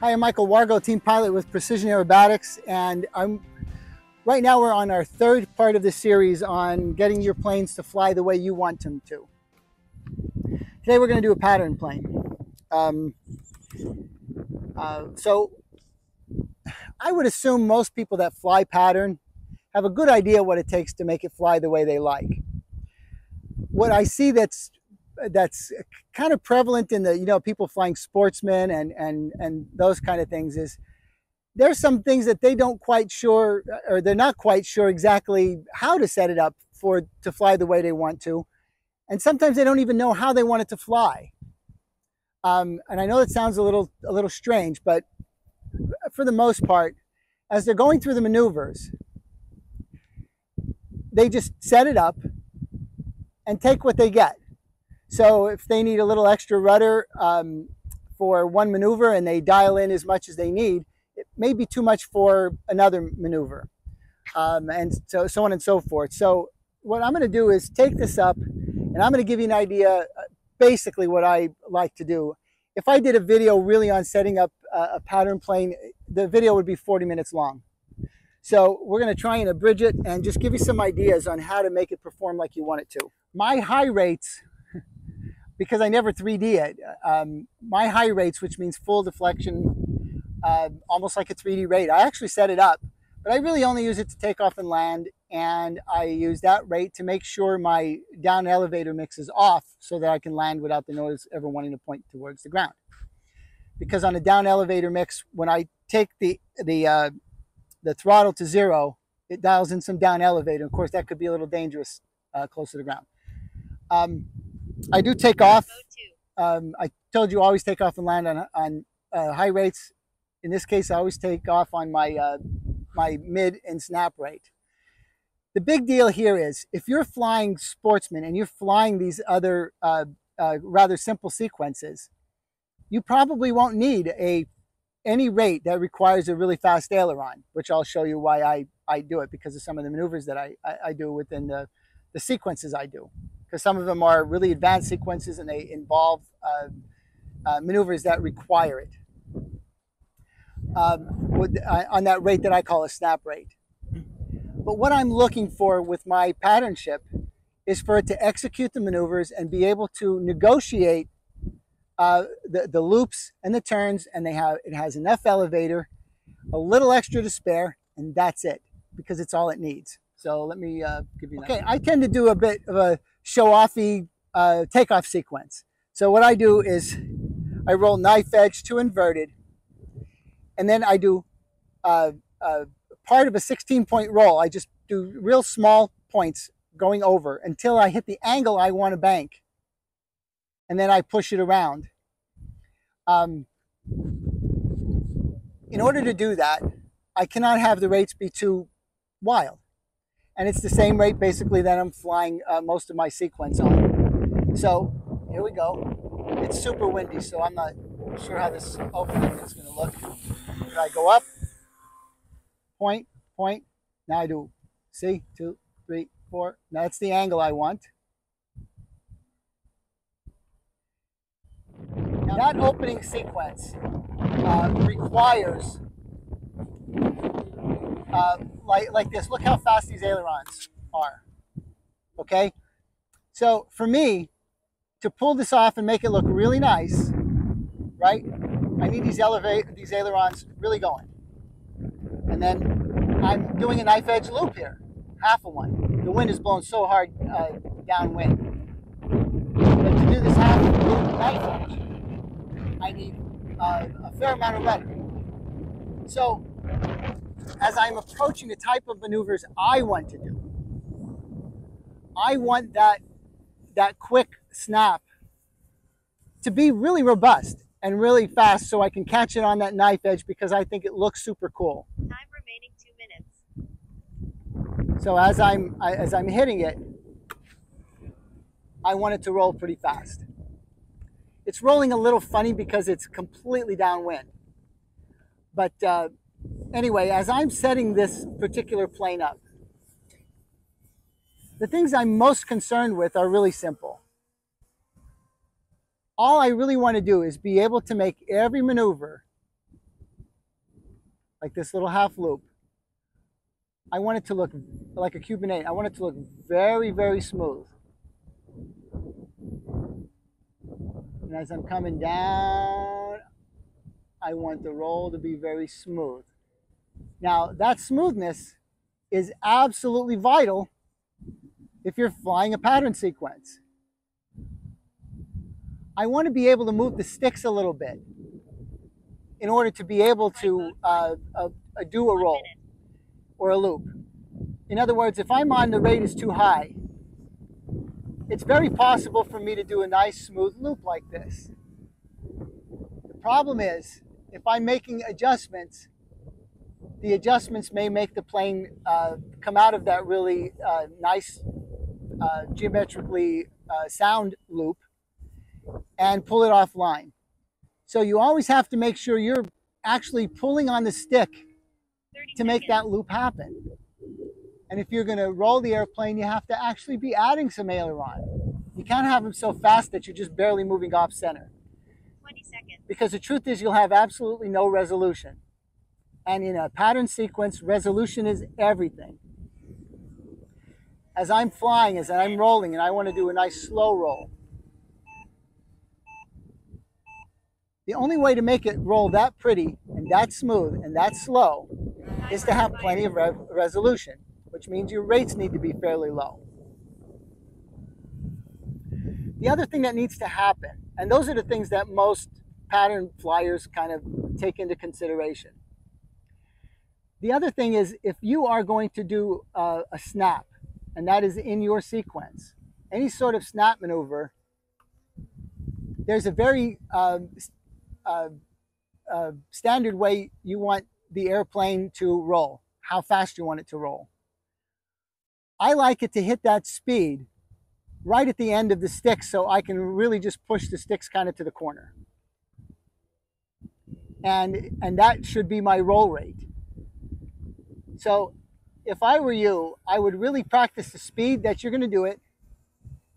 Hi, I'm Michael Wargo, team pilot with Precision Aerobatics, and right now we're on our third part of the series on getting your planes to fly the way you want them to. Today we're going to do a pattern plane. So I would assume most people that fly pattern have a good idea what it takes to make it fly the way they like. What I see that's kind of prevalent in the people flying sportsmen and those kind of things is there's some things that they don't quite sure, or they're not quite sure exactly how to set it up to fly the way they want to, and sometimes they don't even know how they want it to fly. And I know it sounds a little strange, but for the most part, as they're going through the maneuvers, they just set it up and take what they get. So if they need a little extra rudder for one maneuver and they dial in as much as they need, it may be too much for another maneuver, and so on and so forth. So what I'm going to do is take this up, and I'm going to give you an idea, basically what I like to do. If I did a video really on setting up a pattern plane, the video would be 40 minutes long. So we're going to try and abridge it and just give you some ideas on how to make it perform like you want it to. My high rates, because I never 3D it, my high rates, which means full deflection, almost like a 3D rate. I actually set it up, but I really only use it to take off and land, and I use that rate to make sure my down elevator mix is off so that I can land without the nose ever wanting to point towards the ground. Because on a down elevator mix, when I take the throttle to 0, it dials in some down elevator. Of course, that could be a little dangerous close to the ground. I do take off. I told you always take off and land on high rates. In this case, I always take off on my mid and snap rate. The big deal here is if you're flying sportsman and you're flying these other rather simple sequences, you probably won't need any rate that requires a really fast aileron, which I'll show you why I do it, because of some of the maneuvers that I do within the sequences I do. Because some of them are really advanced sequences and they involve maneuvers that require it. On that rate that I call a snap rate. But what I'm looking for with my pattern ship is for it to execute the maneuvers and be able to negotiate the loops and the turns, and it has enough elevator, a little extra to spare, and that's it, because it's all it needs. So let me give you an idea. I tend to do a bit of a show-offy takeoff sequence. So what I do is I roll knife edge to inverted, and then I do part of a 16-point roll. I just do real small points going over until I hit the angle I want to bank. And then I push it around. In order to do that, I cannot have the rates be too wild. And it's the same rate basically that I'm flying most of my sequence on. So here we go. It's super windy, so I'm not sure how this opening is going to look. Here I go up, point, point. Now I do, see, 2, 3, 4. That's the angle I want. Now that opening sequence requires, like this. Look how fast these ailerons are. Okay? So for me, to pull this off and make it look really nice, right? I need these ailerons really going. And then I'm doing a knife edge loop here, half of one. The wind is blowing so hard downwind. But to do this half loop knife edge, I need a fair amount of rudder. So as I'm approaching the type of maneuvers I want to do, I want that quick snap to be really robust and really fast so I can catch it on that knife edge, because I think it looks super cool. Time remaining 2 minutes. So as I'm hitting it, I want it to roll pretty fast. It's rolling a little funny because it's completely downwind. But anyway, as I'm setting this particular plane up, the things I'm most concerned with are really simple. All I really want to do is be able to make every maneuver like this little half loop. I want it to look like a Cuban 8. I want it to look very, very smooth. And as I'm coming down, I want the roll to be very smooth. Now, that smoothness is absolutely vital if you're flying a pattern sequence. I want to be able to move the sticks a little bit in order to be able to do a roll or a loop. In other words, if I'm on the rate is too high, it's very possible for me to do a nice smooth loop like this. The problem is, if I'm making adjustments, the adjustments may make the plane come out of that really nice geometrically sound loop and pull it offline. So you always have to make sure you're actually pulling on the stick to make that loop happen. And if you're going to roll the airplane, you have to actually be adding some aileron. You can't have them so fast that you're just barely moving off center. 20 seconds. Because the truth is you'll have absolutely no resolution. And in a pattern sequence, resolution is everything. As I'm flying, as I'm rolling, and I want to do a nice slow roll, the only way to make it roll that pretty and that smooth and that slow is to have plenty of resolution, which means your rates need to be fairly low. The other thing that needs to happen, and those are the things that most pattern flyers kind of take into consideration. The other thing is, if you are going to do a snap, and that is in your sequence, any sort of snap maneuver, there's a very standard way you want the airplane to roll, how fast you want it to roll. I like it to hit that speed right at the end of the sticks so I can really just push the sticks kind of to the corner. And that should be my roll rate. So if I were you, I would really practice the speed that you're going to do it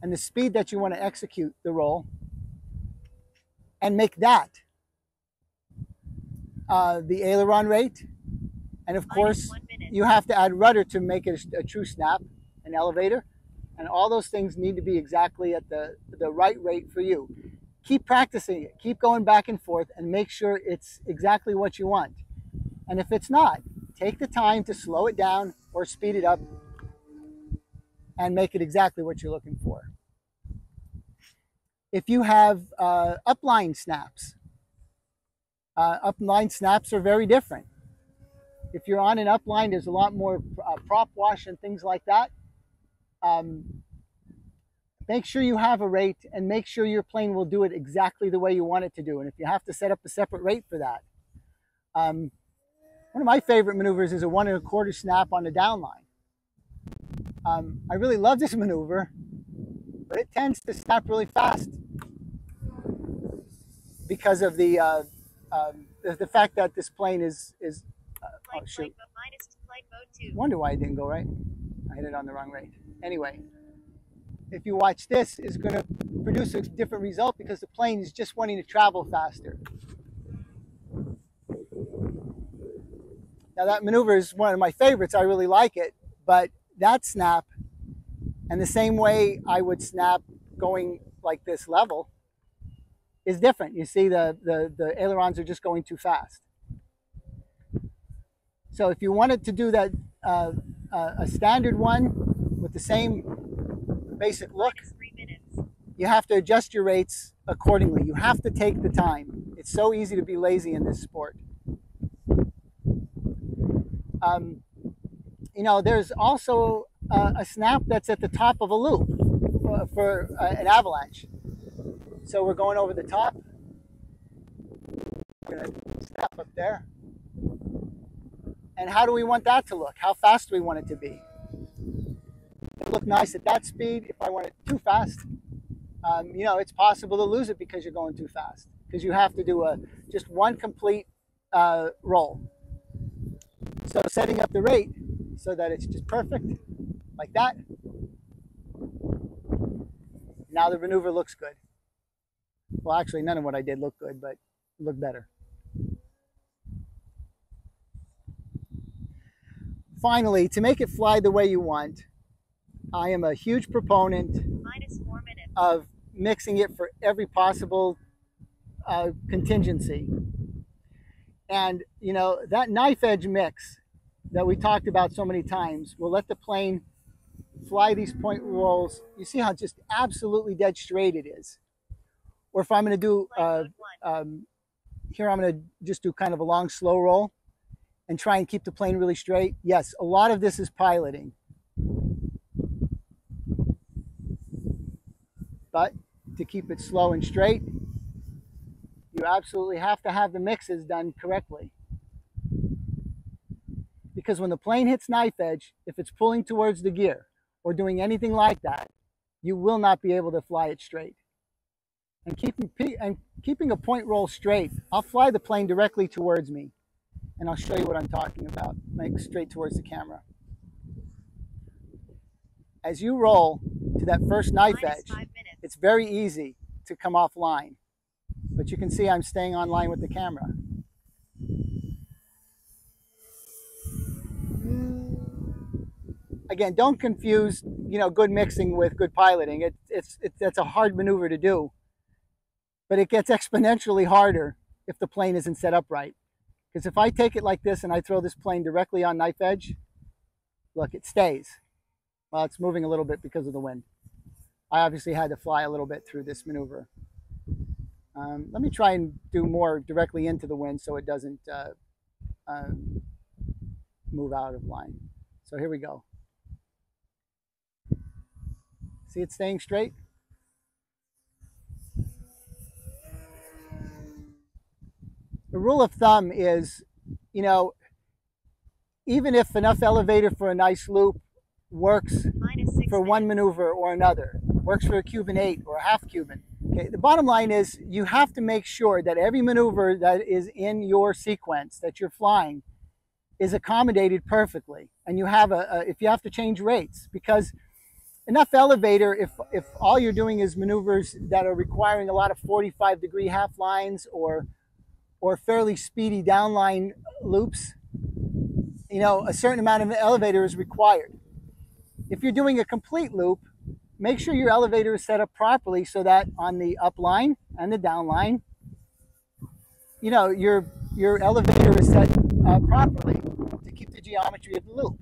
and the speed that you want to execute the roll and make that the aileron rate. And of course, you have to add rudder to make it a true snap, an elevator. And all those things need to be exactly at the right rate for you. Keep practicing it. Keep going back and forth and make sure it's exactly what you want. And if it's not, take the time to slow it down or speed it up and make it exactly what you're looking for. If you have upline snaps are very different. If you're on an upline, there's a lot more prop wash and things like that. Make sure you have a rate and make sure your plane will do it exactly the way you want it to do. And if you have to set up a separate rate for that. One of my favorite maneuvers is a 1 1/4 snap on the downline. I really love this maneuver, but it tends to snap really fast because of the fact that this plane is oh shoot. Wonder why it didn't go right. I hit it on the wrong rate. Anyway, if you watch this, it's going to produce a different result because the plane is just wanting to travel faster. Now that maneuver is one of my favorites. I really like it, but that snap and the same way I would snap going like this level is different. You see the ailerons are just going too fast. So if you wanted to do that a standard one with the same basic look, you have to adjust your rates accordingly. You have to take the time. It's so easy to be lazy in this sport. You know, there's also a snap that's at the top of a loop for an avalanche. So we're going over the top. We're going to snap up there. And how do we want that to look? How fast do we want it to be? It'll look nice at that speed. If I want it too fast, you know, it's possible to lose it because you're going too fast. Because you have to do just one complete roll. So setting up the rate so that it's just perfect, like that. Now the maneuver looks good. Well, actually, none of what I did looked good, but it looked better. Finally, to make it fly the way you want, I am a huge proponent -4 minutes. of mixing it for every possible contingency. And you know, that knife edge mix that we talked about so many times will let the plane fly these point rolls. You see how just absolutely dead straight it is. Or if I'm going to do here, I'm going to just do kind of a long slow roll and try and keep the plane really straight. Yes, a lot of this is piloting, but to keep it slow and straight, you absolutely have to have the mixes done correctly. Because when the plane hits knife edge, if it's pulling towards the gear or doing anything like that, you will not be able to fly it straight. And keeping a point roll straight, I'll fly the plane directly towards me, and I'll show you what I'm talking about, like straight towards the camera. As you roll to that first knife edge, it's very easy to come offline. But you can see I'm staying on line with the camera. Again, don't confuse, you know, good mixing with good piloting. That's a hard maneuver to do, but it gets exponentially harder if the plane isn't set up right. Because if I take it like this and I throw this plane directly on knife edge, look, it stays. Well, it's moving a little bit because of the wind. I obviously had to fly a little bit through this maneuver. Let me try and do more directly into the wind so it doesn't move out of line. So here we go. See it staying straight? The rule of thumb is, you know, even if enough elevator for a nice loop works for one maneuver or another, works for a Cuban 8 or a half Cuban. Okay, the bottom line is you have to make sure that every maneuver that is in your sequence that you're flying is accommodated perfectly. And you have if you have to change rates, because enough elevator, if all you're doing is maneuvers that are requiring a lot of 45-degree half lines or fairly speedy downline loops, you know, a certain amount of elevator is required. If you're doing a complete loop, make sure your elevator is set up properly so that on the up line and the down line, you know, your elevator is set properly to keep the geometry of the loop.